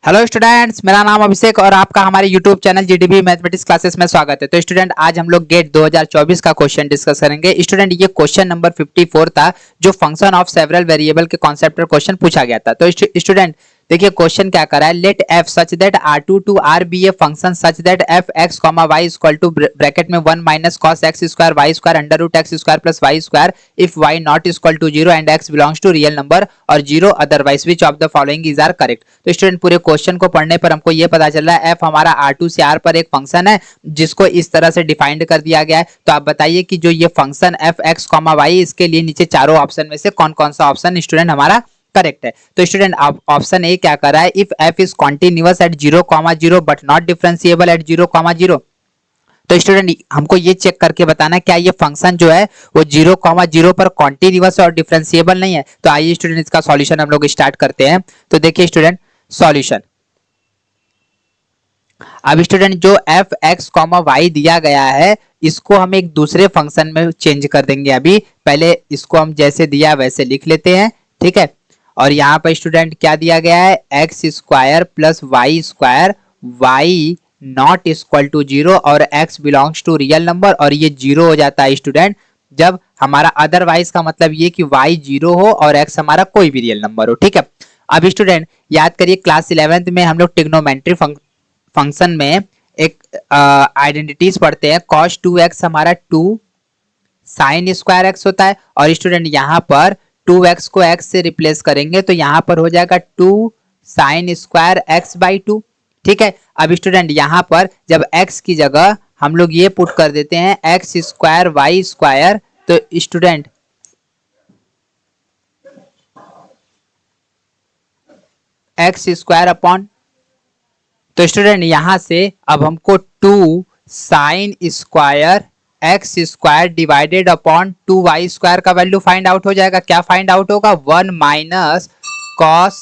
Hello students, मेरा नाम अभिषेक और आपका हमारे YouTube channel GDB mathematics classes में स्वागत है। तो स्टूडेंट, आज हम लोग गेट 2024 का क्वेश्चन डिस्कस करेंगे। स्टूडेंट, ये क्वेश्चन नंबर 54 था, जो फंक्शन ऑफ सेवरल वेरिएबल के कॉन्सेप्ट पर क्वेश्चन पूछा गया था। तो स्टूडेंट देखिए क्वेश्चन क्या करा है। Let f such that R2 to R be a function such that F x comma y equal to bracket में 1 minus cos x square y square under root x square plus y square if y not equal to 0 and x belongs to real number और 0 otherwise which of the following is are correct. तो student, पूरे question को पढ़ने पर हमको ये पता चल रहा है एफ हमारा R2 से R पर एक फंक्शन है जिसको इस तरह से डिफाइंड कर दिया गया है। तो आप बताइए कि जो ये function f x comma y, इसके लिए नीचे चारों ऑप्शन में से कौन कौन सा ऑप्शन स्टूडेंट हमारा करेक्ट है। तो स्टूडेंट ऑप्शन ए क्या कर रहा है, if f is continuous at 0,0 but not differentiable at 0,0। तो स्टूडेंट हमको ये चेक करके बताना क्या ये फंक्शन जो है वो 0,0 पर कॉन्टिन्यूअस और डिफरेंशिएबल नहीं है। तो आइए स्टूडेंट इसका सॉल्यूशन हम लोग स्टार्ट करते हैं। तो देखिए स्टूडेंट सॉल्यूशन, अब स्टूडेंट जो एफ एक्स कॉमा वाई दिया गया है इसको हम एक दूसरे फंक्शन में चेंज कर देंगे। अभी पहले इसको हम जैसे दिया वैसे लिख लेते हैं, ठीक है। और यहाँ पर स्टूडेंट क्या दिया गया है, x square plus y square y not equal to 0 और x belongs to real number, और ये 0 हो जाता है स्टूडेंट जब हमारा अदरवाइज का मतलब ये कि y 0 हो और x हमारा कोई भी रियल नंबर हो, ठीक है। अब स्टूडेंट याद करिए क्लास 11th में हम लोग ट्रिग्नोमेट्री फंक्शन में एक आइडेंटिटीज पढ़ते हैं। cos 2x हमारा 2 साइन स्क्वायर x होता है, और स्टूडेंट यहाँ पर 2x को x से रिप्लेस करेंगे तो यहाँ पर हो जाएगा 2 साइन स्क्वायर x बाई 2, ठीक है। अब स्टूडेंट यहाँ पर जब x की जगह हम लोग ये पुट कर देते हैं एक्स स्क्वायर वाई स्क्वायर, तो स्टूडेंट एक्स स्क्वायर अपॉन, तो स्टूडेंट यहां से अब हमको 2 sine square x square divided upon 2 y square का वैल्यू फाइंड आउट हो जाएगा। क्या फाइंड आउट होगा, 1 minus cos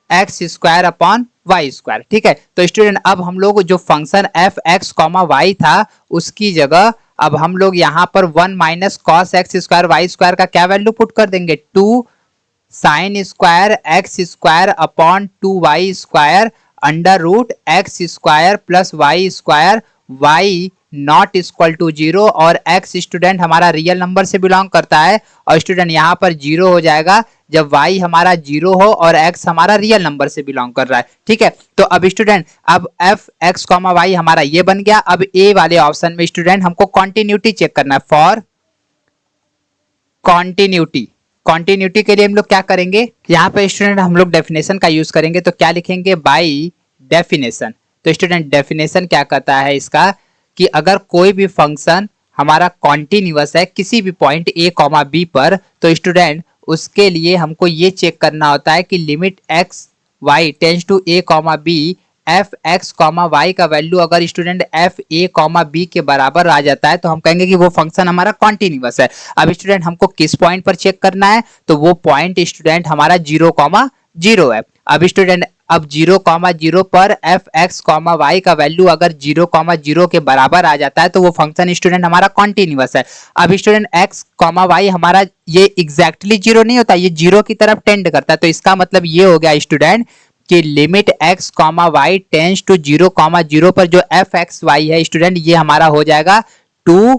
x square upon y square, ठीक है। तो स्टूडेंट अब हम लोग जो function f x comma y था उसकी जगह अब हम लोग यहाँ पर 1 minus cos x square y square का क्या वैल्यू पुट कर देंगे, 2 sine square x square upon 2 y square under root x square plus y square y not equal to 0 और x स्टूडेंट हमारा रियल नंबर से बिलोंग करता है, और स्टूडेंट यहाँ पर 0 हो जाएगा जब y हमारा 0 हो और x हमारा रियल नंबर से बिलोंग कर रहा है, ठीक है। तो अब स्टूडेंट अब एफ एक्स कॉमा वाई हमारा ये बन गया। अब ए वाले ऑप्शन में स्टूडेंट हमको कॉन्टिन्यूटी चेक करना है। फॉर कॉन्टिन्यूटी, कॉन्टिन्यूटी के लिए हम लोग क्या करेंगे, यहाँ पे स्टूडेंट हम लोग डेफिनेशन का यूज करेंगे। तो क्या लिखेंगे, बाई डेफिनेशन। तो स्टूडेंट डेफिनेशन क्या कहता है इसका कि अगर कोई भी फंक्शन हमारा कॉन्टिन्यूअस है किसी भी पॉइंट a कॉमा बी पर, तो स्टूडेंट उसके लिए हमको ये चेक करना होता है कि limit x y tends to a comma b f x comma y का वैल्यू अगर student f a comma b के बराबर आ जाता है तो हम कहेंगे कि वो फंक्शन हमारा कॉन्टिन्यूअस है। अब स्टूडेंट हमको किस पॉइंट पर चेक करना है, तो वो पॉइंट स्टूडेंट हमारा 0,0 है। अब स्टूडेंट अब 0,0 पर एफ एक्स कॉमा वाई का वैल्यू अगर 0,0 के बराबर आ जाता है तो वो फंक्शन स्टूडेंट हमारा कॉन्टिन्यूअस है। अब स्टूडेंट एक्स कॉमा वाई हमारा ये एग्जैक्टली 0 नहीं होता, ये 0 की तरफ टेंड करता है। तो इसका मतलब ये हो गया स्टूडेंट कि limit x comma y tends to 0,0 पर जो एफ एक्स वाई है स्टूडेंट ये हमारा हो जाएगा 2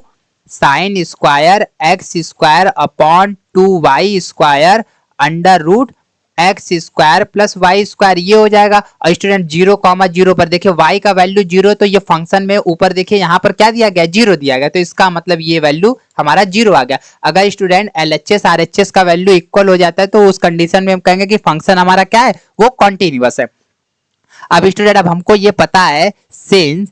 sine square x square upon 2 y square under root x square plus y square, ये हो जाएगा। और स्टूडेंट 0,0 पर देखिए y का वैल्यू 0, तो ये फंक्शन में ऊपर देखिए यहाँ पर क्या दिया गया, 0 दिया गया, तो इसका मतलब ये वैल्यू हमारा 0 आ गया। अगर स्टूडेंट LHS RHS का वैल्यू इक्वल हो जाता है तो उस कंडीशन में हम कहेंगे कि फंक्शन हमारा क्या है, वो कॉन्टिन्यूअस है। अब स्टूडेंट अब हमको ये पता है since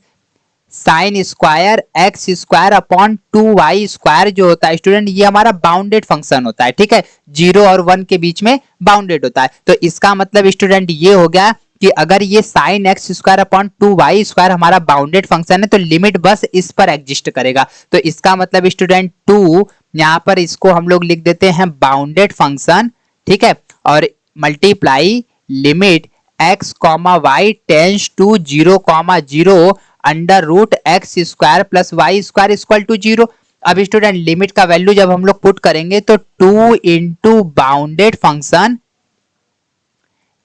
sine square x square upon 2 y square जो होता है स्टूडेंट ये हमारा बाउंडेड फंक्शन होता है, ठीक है। 0 और 1 के बीच में बाउंडेड होता है। तो इसका मतलब स्टूडेंट ये हो गया कि अगर ये sine x square upon 2 y square हमारा बाउंडेड फंक्शन है तो लिमिट बस इस पर एग्जिस्ट करेगा। तो इसका मतलब स्टूडेंट 2 यहाँ पर इसको हम लोग लिख देते हैं बाउंडेड फंक्शन, ठीक है, और multiply limit x comma y tends to 0,0 under root x square plus y square equal to 0। अब स्टूडेंट लिमिट का वैल्यू जब हम लोग पुट करेंगे तो 2 into bounded function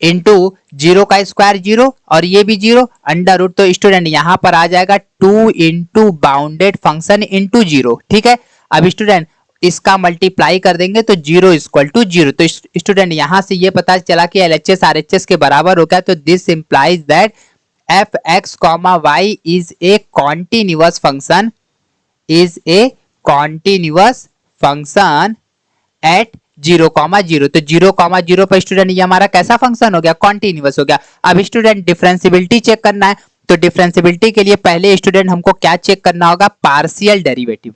into zero का स्क्वायर जीरो और ये भी जीरो अंडर रूट, तो स्टूडेंट यहां पर आ जाएगा 2 into bounded function into zero. ठीक है, अब स्टूडेंट इसका मल्टीप्लाई कर देंगे तो जीरो इक्वल टू जीरो। तो स्टूडेंट यहां से ये पता चला कि LHS RHS के बराबर हो गया। तो this implies that F x comma Y is a continuous function, is a continuous function at zero comma zero. तो जीरो कॉमा जीरो पर स्टूडेंट ये हमारा कैसा फंक्शन हो गया, कॉन्टिन्यूअस हो गया। अब स्टूडेंट डिफरेंशियबिलिटी चेक करना है, तो डिफरेंशियबिलिटी के लिए पहले स्टूडेंट हमको क्या चेक करना होगा, पार्शियल डेरिवेटिव।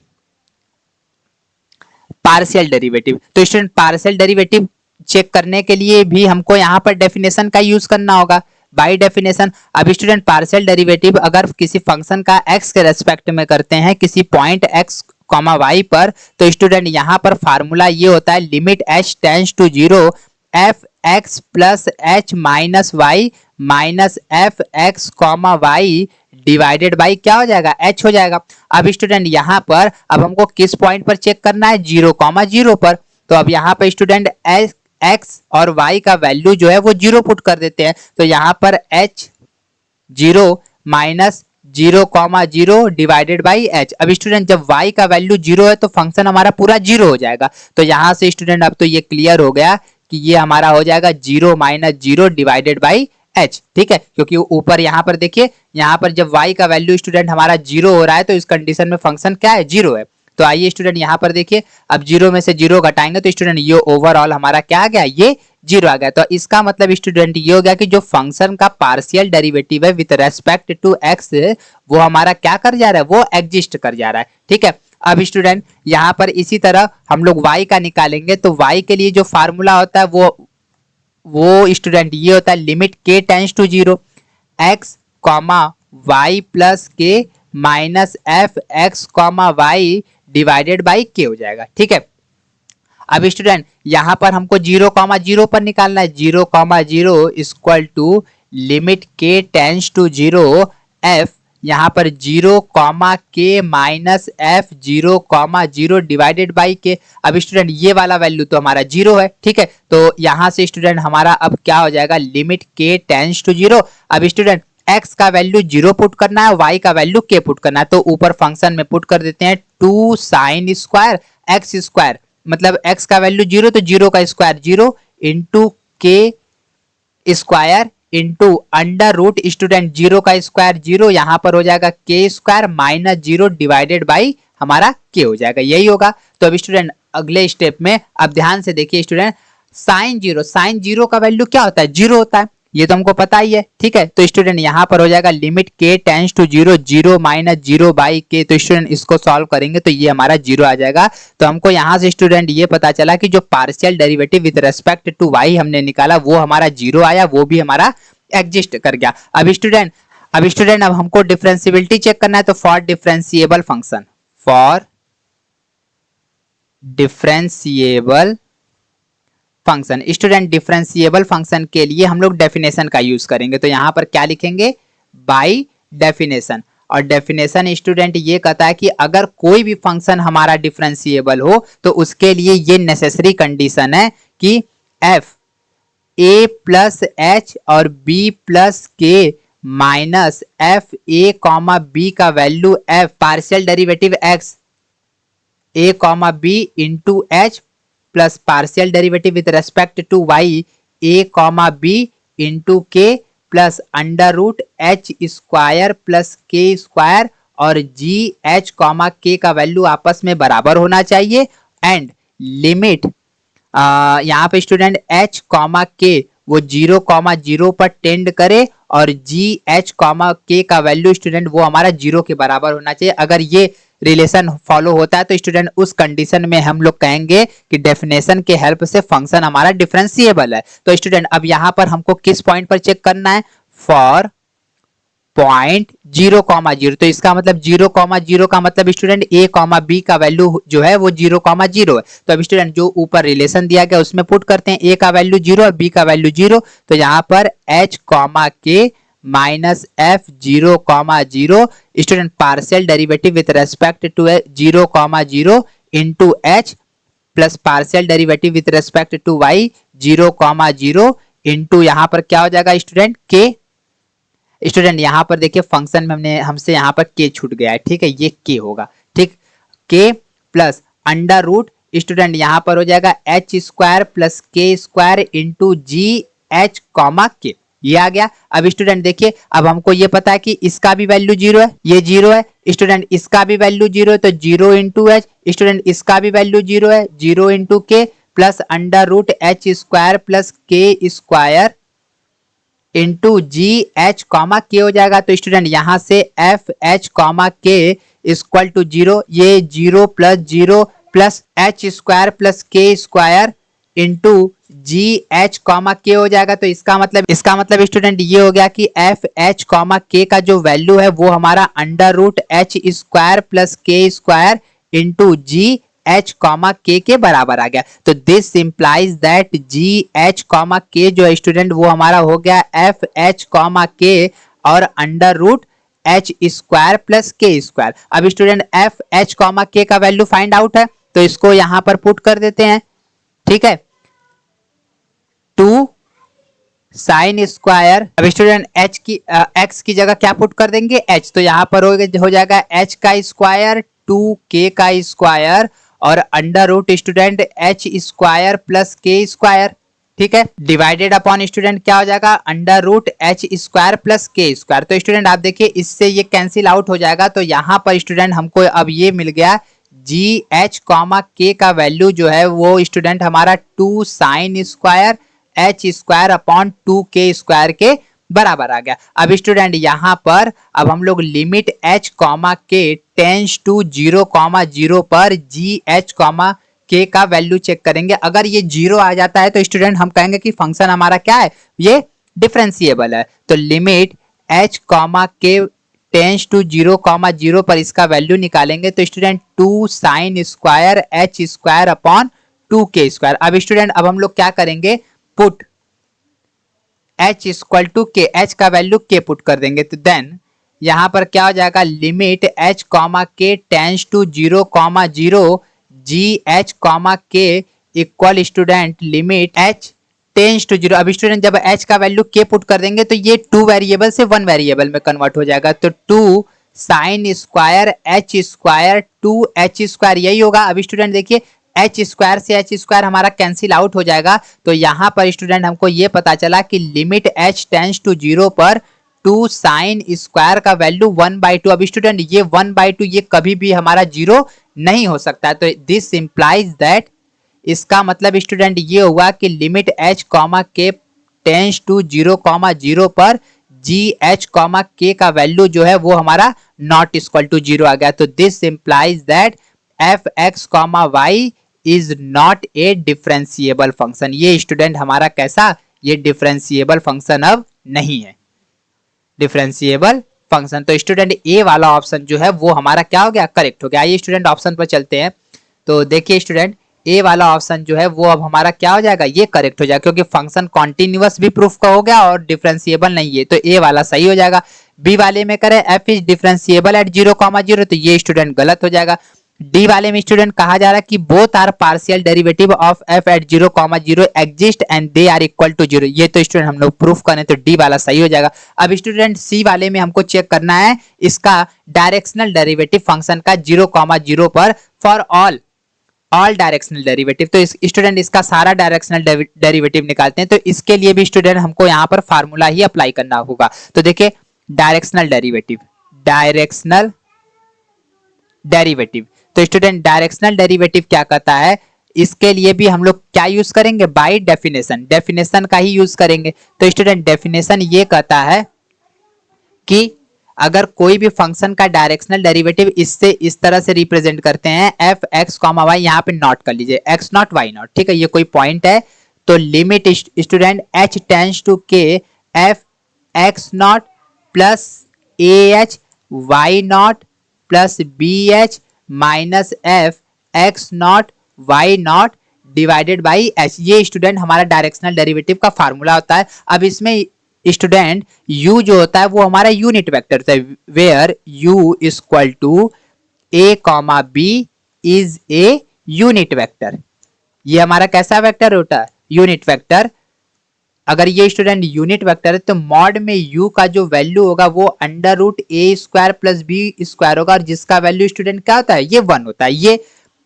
पार्शियल डेरिवेटिव, तो स्टूडेंट पार्शियल डेरिवेटिव चेक करने के लिए भी हमको यहाँ पर डेफिनेशन का यूज करना होगा, बाय डेफिनेशन। अब स्टूडेंट पार्शियल डेरिवेटिव अगर किसी फंक्शन का x के रेस्पेक्ट में करते हैं किसी पॉइंट x कॉमा वाई पर, तो स्टूडेंट यहाँ पर फार्मूला ये होता है limit h tends to zero F X plus H minus Y minus F x comma Y divided by क्या हो जाएगा, h हो जाएगा। अब स्टूडेंट यहाँ पर अब हमको किस पॉइंट पर चेक करना है, जीरो कॉमा जीरो पर। तो अब यहाँ पर स्टूडेंट x और y का वैल्यू जो है वो जीरो पुट कर देते हैं। तो यहाँ पर h zero minus zero comma zero divided by H. अब स्टूडेंट जब y का वैल्यू जीरो है तो फंक्शन हमारा पूरा जीरो हो जाएगा। तो यहाँ से स्टूडेंट अब तो ये क्लियर हो गया कि ये हमारा हो जाएगा zero minus zero divided by H. ठीक है, क्योंकि ऊपर यहाँ पर देखिए, यहाँ पर जब y का वैल्यू स्टूडेंट हमारा जीरो हो रहा है तो इस कंडीशन में फंक्शन क्या है, जीरो है। तो आइए स्टूडेंट यहाँ पर देखिए, अब जीरो में से जीरो घटाएंगे तो स्टूडेंट ये ओवरऑल हमारा क्या आ गया, ये जीरो आ गया। तो इसका मतलब स्टूडेंट ये हो गया कि जो फंक्शन का पार्शियल डेरिवेटिव है विद रेस्पेक्ट टू एक्स वो हमारा क्या कर जा रहा है, वो एग्जिस्ट कर जा रहा है। ठीक है, अब स्टूडेंट यहाँ पर इसी तरह हम लोग y का निकालेंगे। तो y के लिए जो फार्मूला होता है वो स्टूडेंट ये होता है limit k tends to zero x comma y plus k minus F x comma Y divided by k हो जाएगा। ठीक है, अब स्टूडेंट यहां पर हमको जीरो कॉमा जीरो पर निकालना है, zero comma zero equal to limit K tends to zero F यहाँ पर zero comma K minus F zero comma zero divided by K. अब स्टूडेंट ये वाला वैल्यू तो हमारा जीरो है। ठीक है, तो यहां से स्टूडेंट हमारा अब क्या हो जाएगा, limit K tends to zero. अब स्टूडेंट x का वैल्यू जीरो पुट करना है, y का वैल्यू k पुट करना है। तो ऊपर फंक्शन में पुट कर देते हैं two sine square x square, मतलब x का वैल्यू जीरो तो जीरो का square zero into K square into under root student zero का स्क्वायर जीरो, यहां पर हो जाएगा K square minus zero divided by हमारा के हो जाएगा, यही होगा। तो अब स्टूडेंट अगले स्टेप में अब ध्यान से देखिए स्टूडेंट, साइन जीरो का वैल्यू क्या होता है, जीरो होता है, ये तो हमको पता ही है। ठीक है, तो स्टूडेंट यहां पर हो जाएगा limit K tends to zero zero minus zero by K. तो स्टूडेंट इसको सॉल्व करेंगे तो ये हमारा जीरो आ जाएगा। तो हमको यहां से स्टूडेंट ये पता चला कि जो partial derivative with respect to Y हमने निकाला वो हमारा जीरो आया, वो भी हमारा एग्जिस्ट कर गया। अब स्टूडेंट अब हमको डिफरेंशियबिलिटी चेक करना है। तो for differentiable function, for differentiable function student differentiable function के लिए हम लोग डेफिनेशन का यूज करेंगे। तो यहां पर क्या लिखेंगे, बाय डेफिनेशन। और डेफिनेशन स्टूडेंट ये कहता है कि अगर कोई भी फंक्शन हमारा डिफरेंशिएबल हो तो उसके लिए ये नेसेसरी कंडीशन है कि एफ ए प्लस एच और b plus k minus f a comma b का value f partial derivative x a comma b into H plus partial derivative with respect to y a comma b into k plus under root H square plus के square और g H comma K का value आपस में बराबर होना चाहिए। And limit यहाँ पे स्टूडेंट एच कॉमा के वो जीरो कॉमा जीरो पर टेंड करे और जी एच कॉमा के का वैल्यू स्टूडेंट वो हमारा जीरो के बराबर होना चाहिए। अगर ये रिलेशन फॉलो होता है तो स्टूडेंट उस कंडीशन में हम लोग कहेंगे कि डेफिनेशन के हेल्प से फंक्शन हमारा डिफरेंशिएबल है। तो स्टूडेंट अब यहां पर हमको किस पॉइंट पर चेक करना है, for point zero comma zero. तो इसका मतलब जीरो कॉमा जीरो का मतलब स्टूडेंट ए कॉमा बी का वैल्यू जो है वो जीरो कॉमा जीरो है। तो अब स्टूडेंट जो ऊपर रिलेशन दिया गया उसमें पुट करते हैं, ए का वैल्यू जीरो और बी का वैल्यू जीरो। तो यहाँ पर H comma K minus F zero comma zero student partial derivative with respect to zero comma zero into H plus partial derivative with respect to Y zero comma zero into यहाँ पर क्या हो जाएगा student के। Student यहाँ पर देखिए function में हमसे यहाँ पर के छूट गया है, ठीक है, ये के होगा, ठीक, के प्लस अंडर रूट स्टूडेंट यहाँ पर हो जाएगा एच स्क्वायर प्लस के square into g H comma के, ये आ गया। अब स्टूडेंट देखिए अब हमको ये पता है कि इसका भी वैल्यू जीरो है, ये जीरो है स्टूडेंट, इसका भी वैल्यू जीरो है तो जीरो इंटू एच, स्टूडेंट इसका भी वैल्यू जीरो है, zero into k plus under root H square plus के square into g H comma k हो जाएगा। तो स्टूडेंट यहां से एफ एच कॉमा के इक्वल टू जीरो, ये zero plus h square plus के square into g H comma k हो जाएगा। तो इसका मतलब स्टूडेंट ये हो गया कि एफ एच कॉमा के का जो वैल्यू है वो हमारा under root H square plus के square into g H comma k बराबर आ गया। तो this implies that g H comma k जो है स्टूडेंट वो हमारा हो गया एफ एच कॉमा के और under root H square plus के स्क्वायर। अब student F H comma K का वैल्यू फाइंड आउट है तो इसको यहां पर पुट कर देते हैं, ठीक है, टू साइन स्क्वायर। अब स्टूडेंट एच की एक्स की जगह क्या पुट कर देंगे एच, तो यहां पर हो जाएगा एच का स्क्वायर टू के का स्क्वायर और under root student H square plus के स्क्वायर, ठीक है, डिवाइडेड अपॉन स्टूडेंट क्या हो जाएगा under root H square plus के स्क्वायर। तो स्टूडेंट आप देखिए इससे ये कैंसिल आउट हो जाएगा तो यहां पर स्टूडेंट हमको अब ये मिल गया जी एच कॉमा के का वैल्यू जो है वो स्टूडेंट हमारा two sine square H square upon two K square के बराबर आ गया। अब स्टूडेंट यहां पर अब हम लोग limit H comma K tends to zero comma zero पर जी एच कॉमा के का वैल्यू चेक करेंगे। अगर ये जीरो आ जाता है तो स्टूडेंट हम कहेंगे कि फंक्शन हमारा क्या है, ये डिफरेंशिएबल है। तो limit H comma K tends to zero comma zero पर इसका वैल्यू निकालेंगे तो student two sine square H square upon two K square. अब स्टूडेंट अब हम लोग क्या करेंगे put H equal to K, H का वैल्यू के पुट कर देंगे तो देन यहां पर क्या हो जाएगा limit H comma K tends to zero comma zero G H comma के equal student limit H tends to zero. अब स्टूडेंट जब एच का वैल्यू के पुट कर देंगे तो ये टू वेरिएबल से वन वेरिएबल में कन्वर्ट हो जाएगा तो two sine square H square two H square यही होगा। अब स्टूडेंट देखिए एच स्क्वायर से एच स्क्वायर हमारा कैंसिल आउट हो जाएगा तो यहां पर स्टूडेंट हमको ये पता चला कि limit H tends to zero पर टू साइन स्क्वायर का वैल्यू वन बाई टू। अब स्टूडेंट ये वन बाई टू ये कभी भी हमारा जीरो नहीं हो सकता तो दिस इंप्लाइज दैट, इसका मतलब स्टूडेंट ये हुआ कि limit H comma K tends to zero comma zero पर जी एच कॉमा के का वैल्यू जो है वो हमारा नॉट इक्वल टू जीरो आ गया। तो this implies that F x comma Y is not a differentiable function. ये स्टूडेंट हमारा कैसा, ये डिफरेंशिएबल फंक्शन अब नहीं है, डिफरेंशिएबल फंक्शन। तो स्टूडेंट ए वाला ऑप्शन जो है वो हमारा क्या हो गया, करेक्ट हो गया। आइए स्टूडेंट ऑप्शन पर चलते हैं तो देखिए स्टूडेंट ए वाला ऑप्शन जो है वो अब हमारा क्या हो जाएगा, ये करेक्ट हो जाएगा क्योंकि फंक्शन कॉन्टिन्यूअस भी प्रूफ का हो गया और डिफरेंशिएबल नहीं है तो ए वाला सही हो जाएगा। बी वाले में करें F is differentiable eight zero comma zero तो ये स्टूडेंट गलत हो जाएगा। डी वाले में स्टूडेंट कहा जा रहा है कि both are partial derivative of F at zero comma zero exist and they are equal to zero, ये तो स्टूडेंट हम लोग प्रूफ करें तो डी वाला सही हो जाएगा। अब स्टूडेंट सी वाले में हमको चेक करना है इसका डायरेक्शनल डेरिवेटिव फंक्शन का जीरो कॉमा जीरो पर फॉर ऑल डायरेक्शनल डेरिवेटिव। तो स्टूडेंट इसका सारा डायरेक्शनल डेरिवेटिव निकालते हैं तो इसके लिए भी स्टूडेंट हमको यहाँ पर फार्मूला ही अप्लाई करना होगा। तो देखिए डायरेक्शनल डेरिवेटिव तो स्टूडेंट डायरेक्शनल डेरिवेटिव क्या कहता है, इसके लिए भी हम लोग क्या यूज करेंगे, बाय डेफिनेशन का ही यूज करेंगे। तो स्टूडेंट डेफिनेशन ये कहता है कि अगर कोई भी फंक्शन का डायरेक्शनल डेरिवेटिव इससे इस तरह से रिप्रेजेंट करते हैं एफ एक्स कॉमा वाई, यहाँ पे नॉट कर लीजिए एक्स नॉट वाई नॉट, ठीक है, ये कोई पॉइंट है तो limit student h tends to के f x naught plus a h y naught plus b h minus F x naught y naught divided by h, ये स्टूडेंट हमारा directional derivative का फार्मूला होता है। अब इसमें स्टूडेंट u जो होता है वो हमारा यूनिट वेक्टर होता है where u equal to a comma b is a unit vector. ये हमारा कैसा वेक्टर होता है, यूनिट वेक्टर। अगर ये स्टूडेंट यूनिट वेक्टर है तो मॉड में u का जो वैल्यू होगा वो under root A square plus B square होगा, और जिसका वैल्यू स्टूडेंट क्या होता है, ये 1 होता है। ये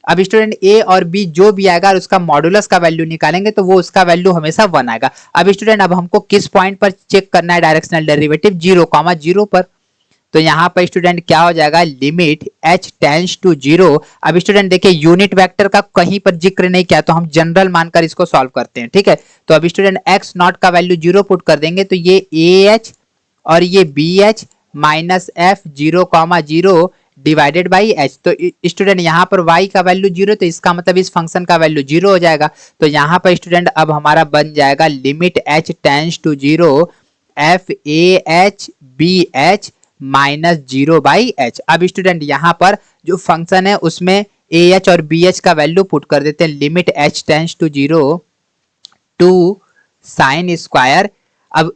अब स्टूडेंट ए और बी जो भी आएगा और उसका मॉडुलस का वैल्यू निकालेंगे तो वो उसका वैल्यू हमेशा 1 आएगा। अब स्टूडेंट अब हमको किस पॉइंट पर चेक करना है डायरेक्शनल डेरिवेटिव, 0,0 पर। तो यहाँ पर स्टूडेंट क्या हो जाएगा, लिमिट h टेंड्स टू 0। अब स्टूडेंट देखिए यूनिट वेक्टर का कहीं पर जिक्र नहीं किया तो हम जनरल मानकर इसको सॉल्व करते हैं, ठीक है। तो अब स्टूडेंट x नॉट का वैल्यू 0 पुट कर देंगे तो ये ah और ये bh minus f 0,0 divided by h। तो स्टूडेंट यहाँ पर y का वैल्यू 0, तो इसका मतलब इस फंक्शन का वैल्यू 0 हो जाएगा। तो यहाँ पर स्टूडेंट अब हमारा बन जाएगा limit h tends to 0 f a h b h minus 0 by h। अब स्टूडेंट यहाँ पर जो फंक्शन है उसमें ए एच और बी एच का वैल्यू पुट कर देते हैं, limit h tends to 0 two sine square. अब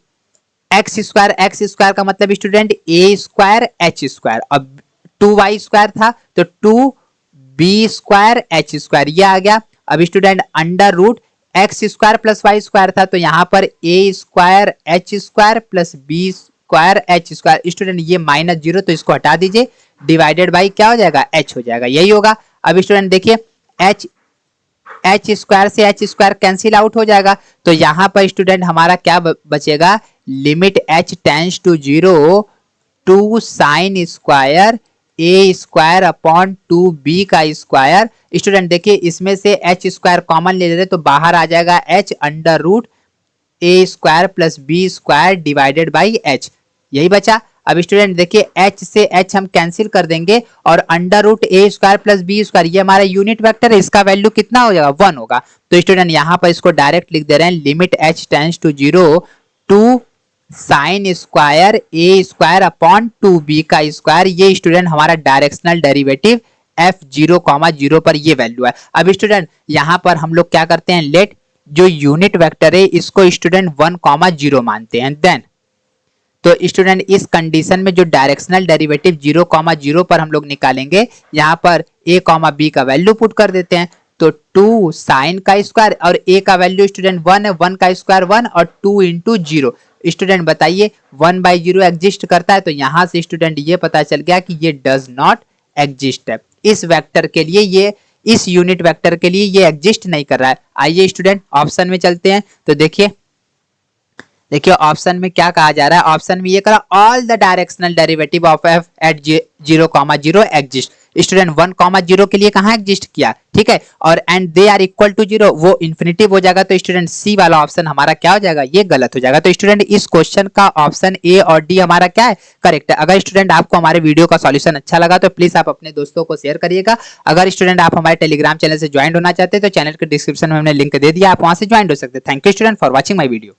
एक्स स्क्वायर का मतलब student A square H square, अब 2y स्क्वायर था तो 2b स्क्वायर एच स्क्वायर ये आ गया। अब student under root x square plus y square था तो यहाँ पर a square H square plus B square H square. Student ये माइनस 0 तो इसको हटा दीजिए, डिवाइडेड बाई क्या हो जाएगा, h हो जाएगा, यही होगा। अब स्टूडेंट देखिए एच स्क्वायर से एच स्क्वायर कैंसिल आउट हो जाएगा, तो यहाँ पर स्टूडेंट हमारा क्या बचेगा, limit h tends to 0 two sine square A square upon 2b का स्क्वायर। स्टूडेंट देखिए इसमें से h स्क्वायर कॉमन ले लेते तो बाहर आ जाएगा h under root A square plus B square divided by h, यही बचा। अब स्टूडेंट देखिए h से h हम कैंसिल कर देंगे और under root A square plus B square ये हमारा यूनिट वेक्टर है, इसका वैल्यू कितना हो जाएगा, 1 होगा। तो स्टूडेंट यहाँ पर इसको डायरेक्ट लिख दे रहे हैं, limit h tends to 0 two sine square A square upon 2b का स्क्वायर। ये स्टूडेंट हमारा डायरेक्शनल डेरिवेटिव f 0,0 पर ये वैल्यू है। अब स्टूडेंट यहाँ पर हम लोग क्या करते हैं, लेट जो यूनिट वेक्टर है इसको स्टूडेंट 1,0 मानते हैं। देन तो स्टूडेंट इस कंडीशन में जो डायरेक्शनल डेरिवेटिव 0,0 पर हम लोग निकालेंगे, यहाँ पर a, b का वैल्यू पुट कर देते हैं तो 2 साइन का स्क्वायर और a का वैल्यू स्टूडेंट 1 है, 1 का स्क्वायर 1 और 2 इंटू 0। स्टूडेंट बताइए 1/0 एग्जिस्ट करता है, तो यहां से स्टूडेंट ये पता चल गया कि ये डज नॉट एग्जिस्ट है। इस वेक्टर के लिए ये, इस यूनिट वेक्टर के लिए ये एग्जिस्ट नहीं कर रहा है। आइए स्टूडेंट ऑप्शन में चलते हैं, तो देखिए ऑप्शन में क्या कहा जा रहा है, ऑप्शन में ये करा all the directional derivative of f at 0,0 exist. Student 1,0 के लिए कहां एग्जिस्ट किया, ठीक है, और and they are equal to 0 वो इन्फिनिटिव हो जाएगा, तो स्टूडेंट सी वाला ऑप्शन हमारा क्या हो जाएगा, ये गलत हो जाएगा। तो स्टूडेंट इस क्वेश्चन का ऑप्शन ए और डी हमारा क्या है, करेक्ट है। अगर स्टूडेंट आपको हमारे वीडियो का सॉल्यूशन अच्छा लगा तो प्लीज आप अपने दोस्तों को शेयर करिएगा। अगर स्टूडेंट आप हमारे टेलीग्राम चैनल से ज्वाइन होना चाहते हैं तो चैनल के डिस्क्रिप्शन में हमने लिंक दे दिया, आप वहां से ज्वाइन हो सकते हैं। Thank you student for watching my video.